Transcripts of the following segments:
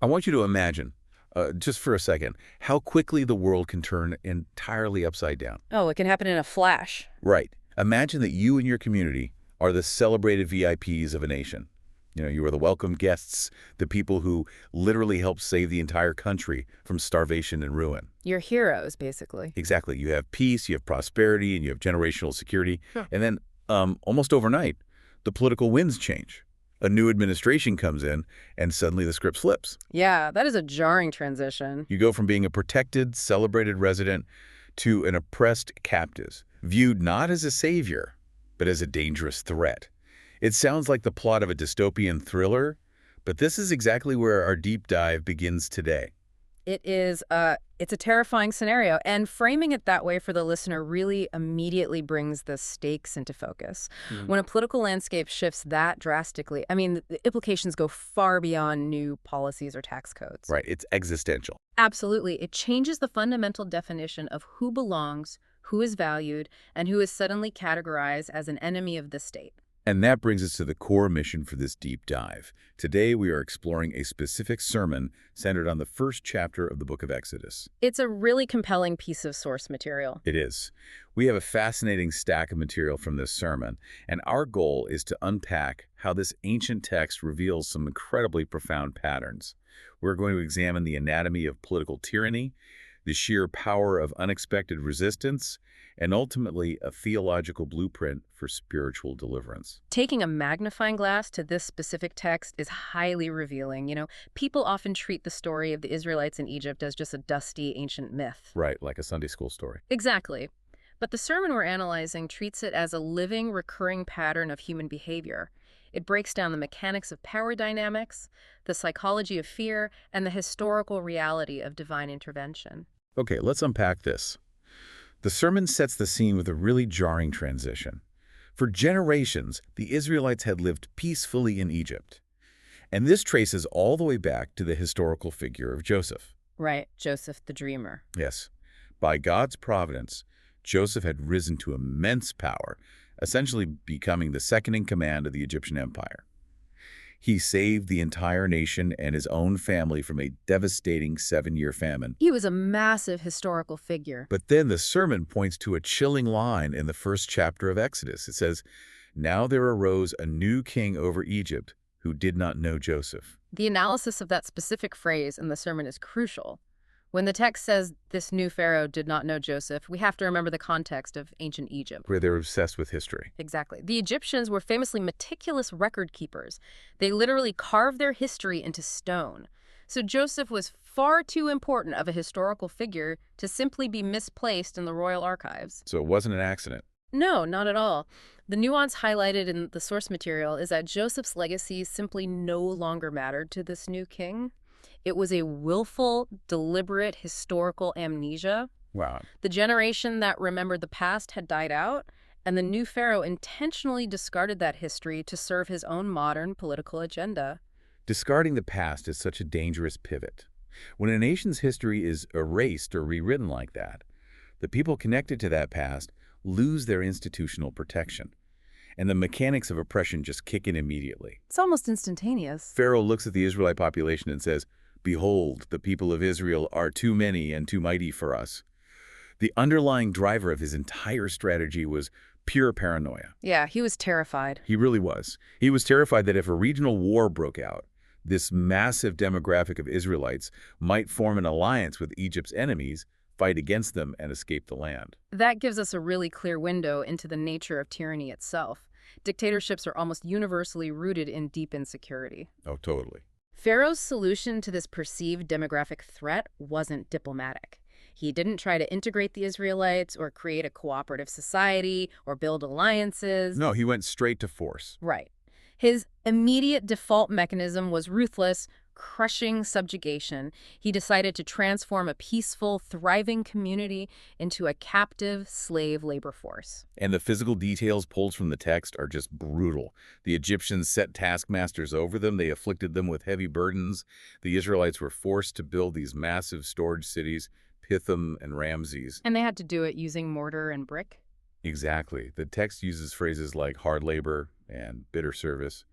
I want you to imagine, just for a second, how quickly the world can turn entirely upside down. Oh, it can happen in a flash. Right. Imagine that you and your community are the celebrated VIPs of a nation. You are the welcome guests, the people who literally helped save the entire country from starvation and ruin. You're heroes, basically. Exactly. You have peace, you have prosperity, and you have generational security. Huh. And then, almost overnight, the political winds change. A new administration comes in, and suddenly the script flips. Yeah, that is a jarring transition. You go from being a protected, celebrated resident to an oppressed captive, viewed not as a savior, but as a dangerous threat. It sounds like the plot of a dystopian thriller, but this is exactly where our deep dive begins today. It's a terrifying scenario, and framing it that way for the listener really immediately brings the stakes into focus. When a political landscape shifts that drastically, I mean, the implications go far beyond new policies or tax codes. Right, it's existential. Absolutely. It changes the fundamental definition of who belongs, who is valued, and who is suddenly categorized as an enemy of the state. And that brings us to the core mission for this deep dive. Today, we are exploring a specific sermon centered on the first chapter of the book of Exodus. It's a really compelling piece of source material. It is. We have a fascinating stack of material from this sermon, and our goal is to unpack how this ancient text reveals some incredibly profound patterns. We're going to examine the anatomy of political tyranny, the sheer power of unexpected resistance, and ultimately a theological blueprint for spiritual deliverance. Taking a magnifying glass to this specific text is highly revealing. People often treat the story of the Israelites in Egypt as just a dusty ancient myth. Right, like a Sunday school story. Exactly. But the sermon we're analyzing treats it as a living, recurring pattern of human behavior. It breaks down the mechanics of power dynamics, the psychology of fear, and the historical reality of divine intervention. Okay, let's unpack this. The sermon sets the scene with a really jarring transition. For generations, the Israelites had lived peacefully in Egypt. And this traces all the way back to the historical figure of Joseph. Right, Joseph the dreamer. Yes. By God's providence, Joseph had risen to immense power, essentially becoming the second in command of the Egyptian empire. He saved the entire nation and his own family from a devastating 7-year famine. He was a massive historical figure. But then the sermon points to a chilling line in the first chapter of Exodus. It says, "Now there arose a new king over Egypt who did not know Joseph." The analysis of that specific phrase in the sermon is crucial. When the text says this new Pharaoh did not know Joseph, we have to remember the context of ancient Egypt. Where they're obsessed with history. Exactly. The Egyptians were famously meticulous record keepers. They literally carved their history into stone. So Joseph was far too important of a historical figure to simply be misplaced in the royal archives. So it wasn't an accident. No, not at all. The nuance highlighted in the source material is that Joseph's legacy simply no longer mattered to this new king. It was a willful, deliberate historical amnesia. Wow. The generation that remembered the past had died out, and the new Pharaoh intentionally discarded that history to serve his own modern political agenda. Discarding the past is such a dangerous pivot. When a nation's history is erased or rewritten like that, the people connected to that past lose their institutional protection, and the mechanics of oppression just kick in immediately. It's almost instantaneous. Pharaoh looks at the Israelite population and says, "Behold, the people of Israel are too many and too mighty for us." The underlying driver of his entire strategy was pure paranoia. Yeah, he was terrified. He really was. He was terrified that if a regional war broke out, this massive demographic of Israelites might form an alliance with Egypt's enemies, fight against them, and escape the land. That gives us a really clear window into the nature of tyranny itself. Dictatorships are almost universally rooted in deep insecurity. Oh, totally. Pharaoh's solution to this perceived demographic threat wasn't diplomatic. He didn't try to integrate the Israelites or create a cooperative society or build alliances. No, he went straight to force. Right. His immediate default mechanism was ruthless, crushing subjugation. He decided to transform a peaceful, thriving community into a captive slave labor force. And the physical details pulled from the text are just brutal. The Egyptians set taskmasters over them. They afflicted them with heavy burdens. The Israelites were forced to build these massive storage cities, Pithom and Ramses. And they had to do it using mortar and brick? Exactly. The text uses phrases like hard labor and bitter service.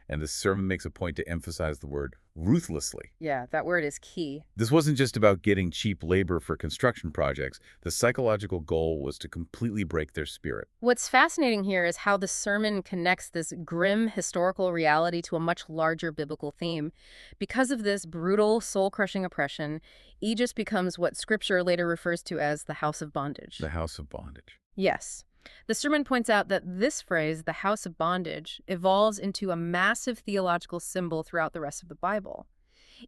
And the sermon makes a point to emphasize the word ruthlessly. Yeah, that word is key. This wasn't just about getting cheap labor for construction projects. The psychological goal was to completely break their spirit. What's fascinating here is how the sermon connects this grim historical reality to a much larger biblical theme. Because of this brutal, soul-crushing oppression, Egypt becomes what Scripture later refers to as the house of bondage. The house of bondage. Yes. The sermon points out that this phrase, the house of bondage, evolves into a massive theological symbol throughout the rest of the Bible.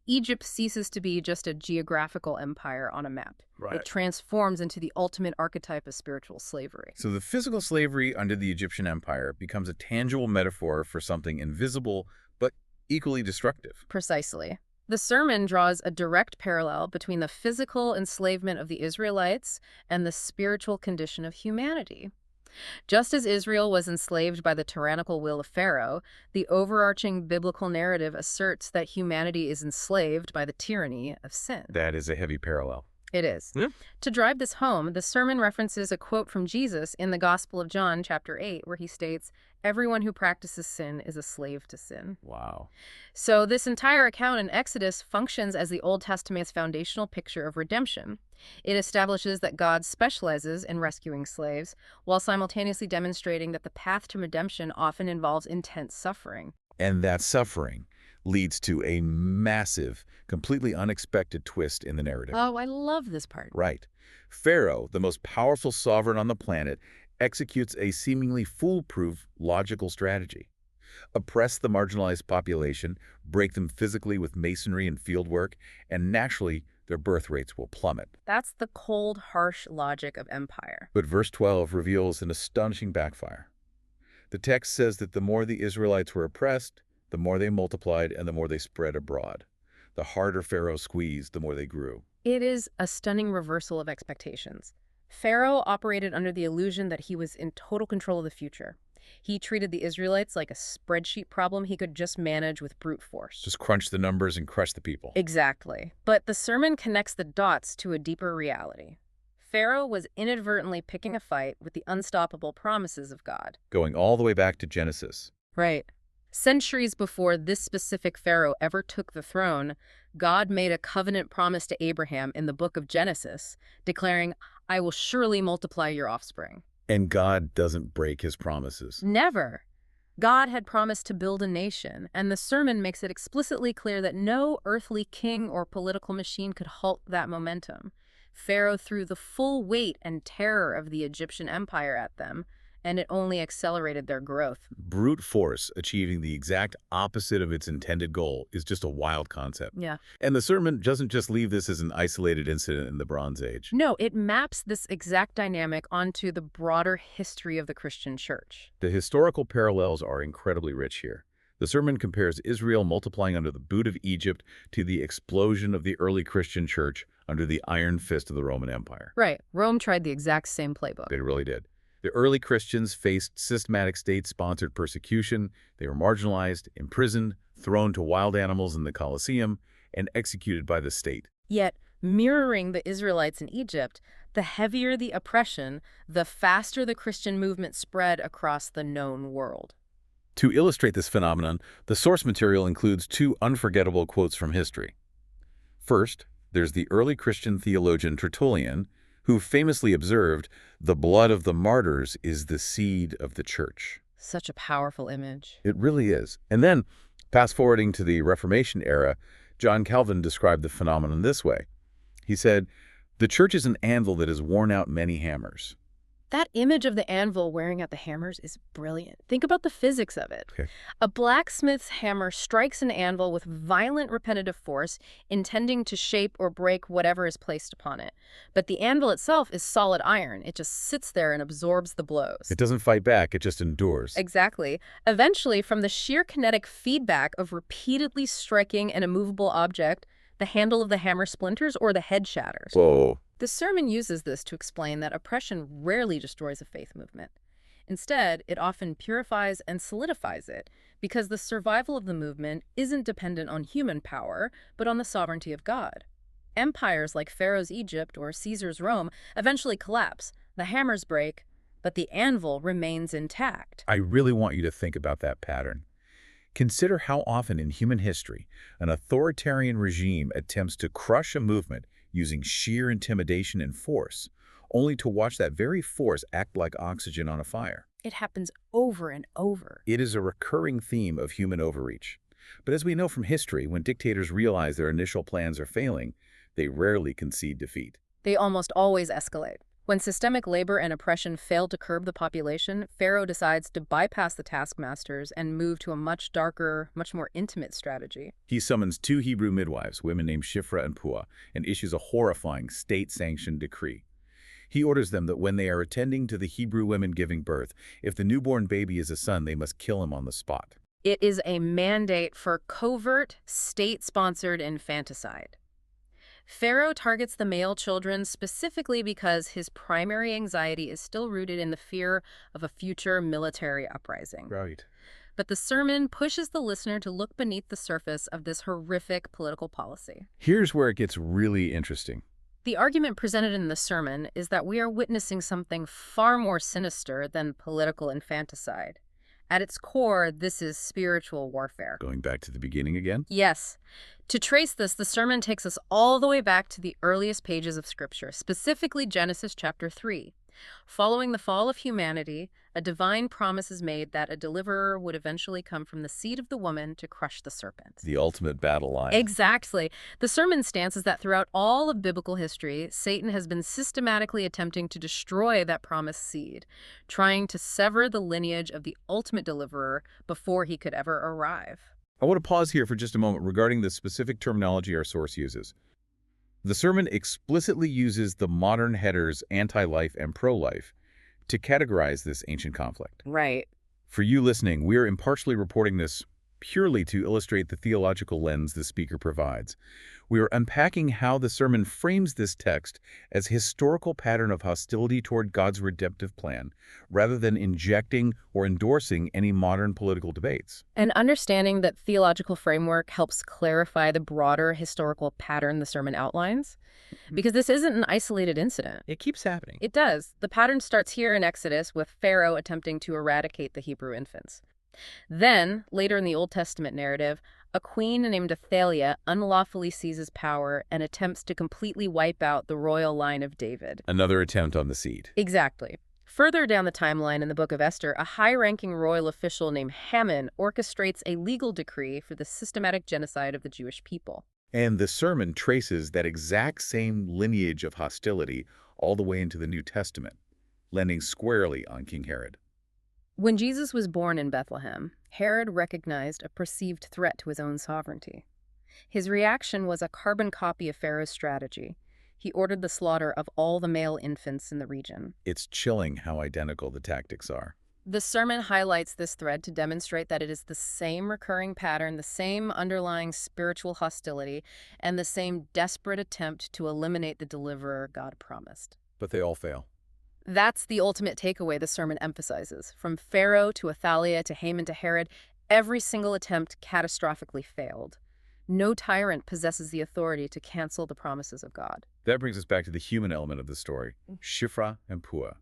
Egypt ceases to be just a geographical empire on a map. Right. It transforms into the ultimate archetype of spiritual slavery. So the physical slavery under the Egyptian empire becomes a tangible metaphor for something invisible but equally destructive. Precisely. The sermon draws a direct parallel between the physical enslavement of the Israelites and the spiritual condition of humanity. Just as Israel was enslaved by the tyrannical will of Pharaoh, the overarching biblical narrative asserts that humanity is enslaved by the tyranny of sin. That is a heavy parallel. It is. Yeah. To drive this home, the sermon references a quote from Jesus in the Gospel of John, chapter 8, where he states, "Everyone who practices sin is a slave to sin." Wow. So this entire account in Exodus functions as the Old Testament's foundational picture of redemption. It establishes that God specializes in rescuing slaves, while simultaneously demonstrating that the path to redemption often involves intense suffering. And that suffering leads to a massive, completely unexpected twist in the narrative. Oh, I love this part. Right. Pharaoh, the most powerful sovereign on the planet, executes a seemingly foolproof logical strategy. Oppress the marginalized population, break them physically with masonry and fieldwork, and naturally, their birth rates will plummet. That's the cold, harsh logic of empire. But verse 12 reveals an astonishing backfire. The text says that the more the Israelites were oppressed, the more they multiplied and the more they spread abroad. The harder Pharaoh squeezed, the more they grew. It is a stunning reversal of expectations. Pharaoh operated under the illusion that he was in total control of the future. He treated the Israelites like a spreadsheet problem he could just manage with brute force. Just crunch the numbers and crush the people. Exactly. But the sermon connects the dots to a deeper reality. Pharaoh was inadvertently picking a fight with the unstoppable promises of God. Going all the way back to Genesis. Right. Centuries before this specific Pharaoh ever took the throne, God made a covenant promise to Abraham in the book of Genesis, declaring, "I will surely multiply your offspring." And God doesn't break his promises. Never. God had promised to build a nation, and the sermon makes it explicitly clear that no earthly king or political machine could halt that momentum. Pharaoh threw the full weight and terror of the Egyptian empire at them, and it only accelerated their growth. Brute force achieving the exact opposite of its intended goal is just a wild concept. Yeah. And the sermon doesn't just leave this as an isolated incident in the Bronze Age. No, it maps this exact dynamic onto the broader history of the Christian church. The historical parallels are incredibly rich here. The sermon compares Israel multiplying under the boot of Egypt to the explosion of the early Christian church under the iron fist of the Roman Empire. Right. Rome tried the exact same playbook. They really did. The early Christians faced systematic state-sponsored persecution. They were marginalized, imprisoned, thrown to wild animals in the Colosseum, and executed by the state. Yet, mirroring the Israelites in Egypt, the heavier the oppression, the faster the Christian movement spread across the known world. To illustrate this phenomenon, the source material includes two unforgettable quotes from history. First, there's the early Christian theologian Tertullian, who famously observed, "The blood of the martyrs is the seed of the church." Such a powerful image. It really is. And then, fast-forwarding to the Reformation era, John Calvin described the phenomenon this way. He said, "The church is an anvil that has worn out many hammers." That image of the anvil wearing out the hammers is brilliant. Think about the physics of it. Okay. A blacksmith's hammer strikes an anvil with violent repetitive force, intending to shape or break whatever is placed upon it. But the anvil itself is solid iron. It just sits there and absorbs the blows. It doesn't fight back, it just endures. Exactly. Eventually, from the sheer kinetic feedback of repeatedly striking an immovable object, the handle of the hammer splinters or the head shatters. Whoa. The sermon uses this to explain that oppression rarely destroys a faith movement. Instead, it often purifies and solidifies it, because the survival of the movement isn't dependent on human power, but on the sovereignty of God. Empires like Pharaoh's Egypt or Caesar's Rome eventually collapse, the hammers break, but the anvil remains intact. I really want you to think about that pattern. Consider how often in human history an authoritarian regime attempts to crush a movement using sheer intimidation and force, only to watch that very force act like oxygen on a fire. It happens over and over. It is a recurring theme of human overreach. But as we know from history, when dictators realize their initial plans are failing, they rarely concede defeat. They almost always escalate. When systemic labor and oppression fail to curb the population, Pharaoh decides to bypass the taskmasters and move to a much darker, much more intimate strategy. He summons two Hebrew midwives, women named Shiphrah and Puah, and issues a horrifying state-sanctioned decree. He orders them that when they are attending to the Hebrew women giving birth, if the newborn baby is a son, they must kill him on the spot. It is a mandate for covert, state-sponsored infanticide. Pharaoh targets the male children specifically because his primary anxiety is still rooted in the fear of a future military uprising. Right. But the sermon pushes the listener to look beneath the surface of this horrific political policy. Here's where it gets really interesting. The argument presented in the sermon is that we are witnessing something far more sinister than political infanticide. At its core, this is spiritual warfare. Going back to the beginning again? Yes. To trace this, the sermon takes us all the way back to the earliest pages of Scripture, specifically Genesis chapter 3. Following the fall of humanity, a divine promise is made that a deliverer would eventually come from the seed of the woman to crush the serpent. The ultimate battle line. Exactly. The sermon's stance is that throughout all of biblical history, Satan has been systematically attempting to destroy that promised seed, trying to sever the lineage of the ultimate deliverer before he could ever arrive. I want to pause here for just a moment regarding the specific terminology our source uses. The sermon explicitly uses the modern headers anti-life and pro-life to categorize this ancient conflict. Right. For you listening, we are impartially reporting this purely to illustrate the theological lens the speaker provides. We are unpacking how the sermon frames this text as a historical pattern of hostility toward God's redemptive plan, rather than injecting or endorsing any modern political debates. And understanding that theological framework helps clarify the broader historical pattern the sermon outlines, because this isn't an isolated incident. It keeps happening. It does. The pattern starts here in Exodus with Pharaoh attempting to eradicate the Hebrew infants. Then, later in the Old Testament narrative, a queen named Athaliah unlawfully seizes power and attempts to completely wipe out the royal line of David. Another attempt on the seed. Exactly. Further down the timeline in the book of Esther, a high-ranking royal official named Haman orchestrates a legal decree for the systematic genocide of the Jewish people. And the sermon traces that exact same lineage of hostility all the way into the New Testament, landing squarely on King Herod. When Jesus was born in Bethlehem, Herod recognized a perceived threat to his own sovereignty. His reaction was a carbon copy of Pharaoh's strategy. He ordered the slaughter of all the male infants in the region. It's chilling how identical the tactics are. The sermon highlights this thread to demonstrate that it is the same recurring pattern, the same underlying spiritual hostility, and the same desperate attempt to eliminate the deliverer God promised. But they all fail. That's the ultimate takeaway the sermon emphasizes. From Pharaoh to Athaliah to Haman to Herod, every single attempt catastrophically failed. No tyrant possesses the authority to cancel the promises of God. That brings us back to the human element of the story, Shiphrah and Puah.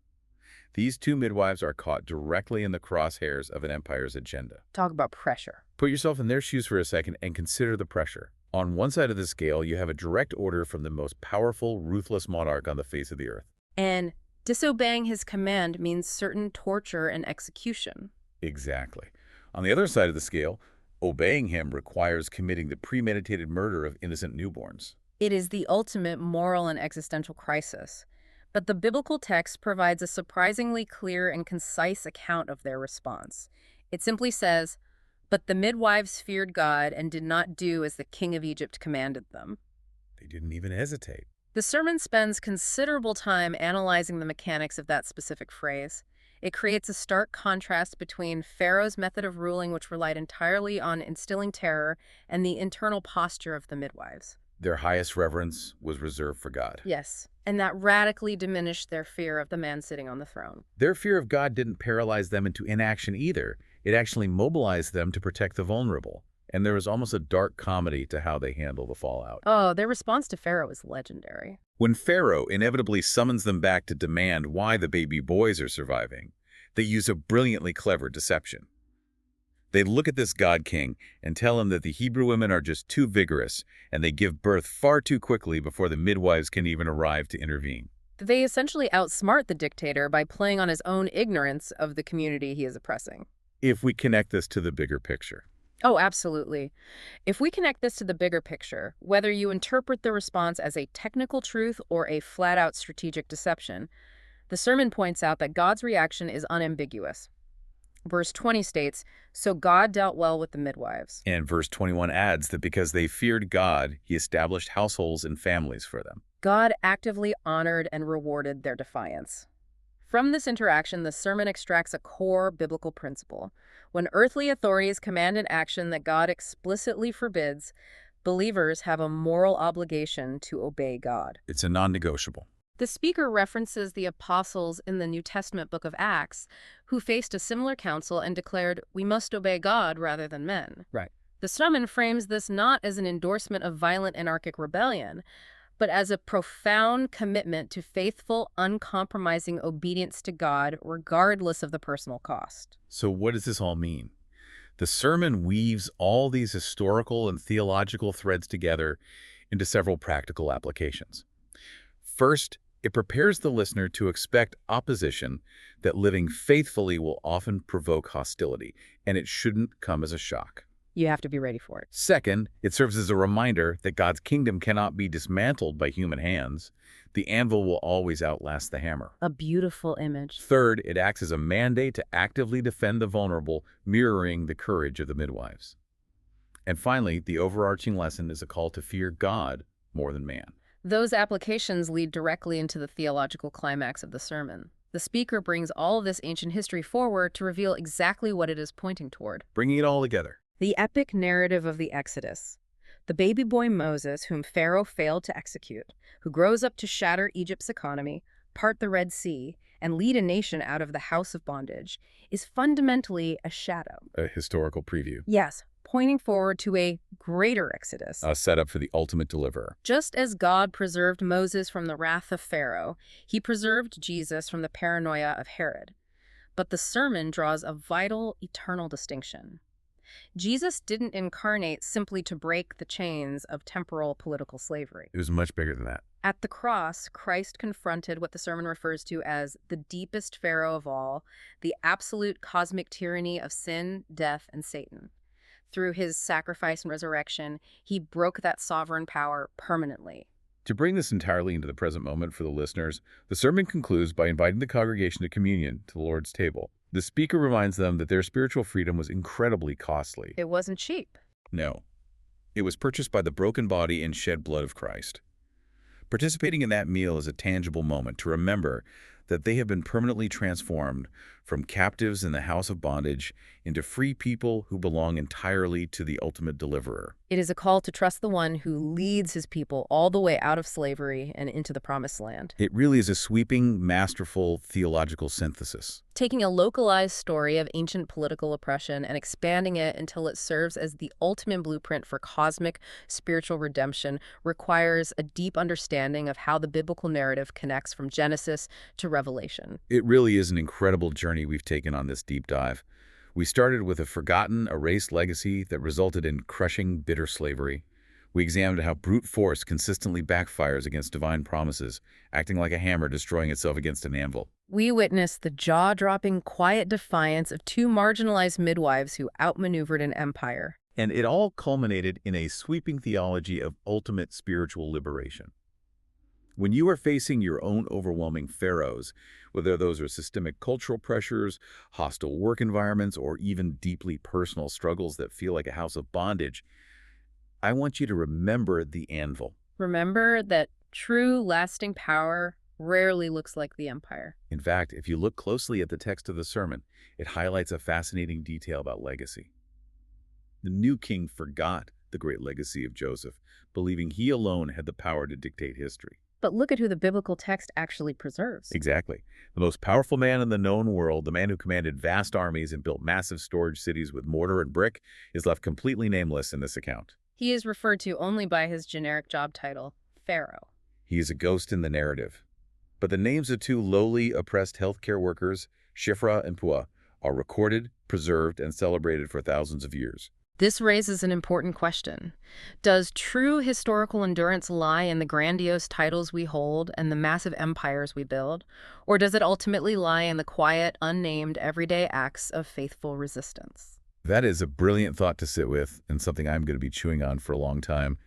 These two midwives are caught directly in the crosshairs of an empire's agenda. Talk about pressure. Put yourself in their shoes for a second and consider the pressure. On one side of the scale, you have a direct order from the most powerful, ruthless monarch on the face of the earth. And disobeying his command means certain torture and execution. Exactly. On the other side of the scale, obeying him requires committing the premeditated murder of innocent newborns. It is the ultimate moral and existential crisis. But the biblical text provides a surprisingly clear and concise account of their response. It simply says, "But the midwives feared God and did not do as the king of Egypt commanded them." They didn't even hesitate. The sermon spends considerable time analyzing the mechanics of that specific phrase. It creates a stark contrast between Pharaoh's method of ruling, which relied entirely on instilling terror, and the internal posture of the midwives. Their highest reverence was reserved for God. Yes, and that radically diminished their fear of the man sitting on the throne. Their fear of God didn't paralyze them into inaction either. It actually mobilized them to protect the vulnerable. And there is almost a dark comedy to how they handle the fallout. Oh, their response to Pharaoh is legendary. When Pharaoh inevitably summons them back to demand why the baby boys are surviving, they use a brilliantly clever deception. They look at this God king and tell him that the Hebrew women are just too vigorous, and they give birth far too quickly before the midwives can even arrive to intervene. They essentially outsmart the dictator by playing on his own ignorance of the community he is oppressing. If we connect this to the bigger picture. Oh, absolutely. If we connect this to the bigger picture, whether you interpret the response as a technical truth or a flat-out strategic deception, the sermon points out that God's reaction is unambiguous. Verse 20 states, "So God dealt well with the midwives." And verse 21 adds that because they feared God, he established households and families for them. God actively honored and rewarded their defiance. From this interaction, the sermon extracts a core biblical principle. When earthly authorities command an action that God explicitly forbids, believers have a moral obligation to obey God. It's a non-negotiable. The speaker references the apostles in the New Testament book of Acts, who faced a similar counsel and declared, "We must obey God rather than men." Right. The sermon frames this not as an endorsement of violent anarchic rebellion, but as a profound commitment to faithful, uncompromising obedience to God, regardless of the personal cost. So what does this all mean? The sermon weaves all these historical and theological threads together into several practical applications. First, it prepares the listener to expect opposition that living faithfully will often provoke hostility, and it shouldn't come as a shock. You have to be ready for it. Second, it serves as a reminder that God's kingdom cannot be dismantled by human hands. The anvil will always outlast the hammer. A beautiful image. Third, it acts as a mandate to actively defend the vulnerable, mirroring the courage of the midwives. And finally, the overarching lesson is a call to fear God more than man. Those applications lead directly into the theological climax of the sermon. The speaker brings all of this ancient history forward to reveal exactly what it is pointing toward. Bringing it all together. The epic narrative of the Exodus. The baby boy Moses, whom Pharaoh failed to execute, who grows up to shatter Egypt's economy, part the Red Sea, and lead a nation out of the house of bondage, is fundamentally a shadow. A historical preview. Yes, pointing forward to a greater Exodus. A setup for the ultimate deliverer. Just as God preserved Moses from the wrath of Pharaoh, he preserved Jesus from the paranoia of Herod. But the sermon draws a vital, eternal distinction. Jesus didn't incarnate simply to break the chains of temporal political slavery. It was much bigger than that. At the cross, Christ confronted what the sermon refers to as the deepest Pharaoh of all, the absolute cosmic tyranny of sin, death, and Satan. Through his sacrifice and resurrection, he broke that sovereign power permanently. To bring this entirely into the present moment for the listeners, the sermon concludes by inviting the congregation to communion, to the Lord's table. The speaker reminds them that their spiritual freedom was incredibly costly. It wasn't cheap. No. It was purchased by the broken body and shed blood of Christ. Participating in that meal is a tangible moment to remember that they have been permanently transformed from captives in the house of bondage into free people who belong entirely to the ultimate deliverer. It is a call to trust the one who leads his people all the way out of slavery and into the promised land. It really is a sweeping, masterful theological synthesis. Taking a localized story of ancient political oppression and expanding it until it serves as the ultimate blueprint for cosmic spiritual redemption requires a deep understanding of how the biblical narrative connects from Genesis to Revelation. It really is an incredible journey we've taken on this deep dive. We started with a forgotten, erased legacy that resulted in crushing, bitter slavery. We examined how brute force consistently backfires against divine promises, acting like a hammer destroying itself against an anvil. We witnessed the jaw-dropping, quiet defiance of two marginalized midwives who outmaneuvered an empire. And it all culminated in a sweeping theology of ultimate spiritual liberation. When you are facing your own overwhelming pharaohs, whether those are systemic cultural pressures, hostile work environments, or even deeply personal struggles that feel like a house of bondage, I want you to remember the anvil. Remember that true, lasting power rarely looks like the empire. In fact, if you look closely at the text of the sermon, it highlights a fascinating detail about legacy. The new king forgot the great legacy of Joseph, believing he alone had the power to dictate history. But look at who the biblical text actually preserves. Exactly. The most powerful man in the known world, the man who commanded vast armies and built massive storage cities with mortar and brick, is left completely nameless in this account. He is referred to only by his generic job title, Pharaoh. He is a ghost in the narrative. But the names of two lowly, oppressed healthcare workers, Shifra and Pua, are recorded preserved and celebrated for thousands of years. This raises an important question. Does true historical endurance lie in the grandiose titles we hold and the massive empires we build? Or does it ultimately lie in the quiet, unnamed, everyday acts of faithful resistance? That is a brilliant thought to sit with and something I'm going to be chewing on for a long time.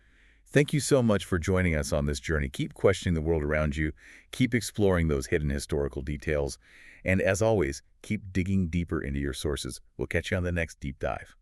Thank you so much for joining us on this journey. Keep questioning the world around you, keep exploring those hidden historical details, and as always, keep digging deeper into your sources. We'll catch you on the next deep dive.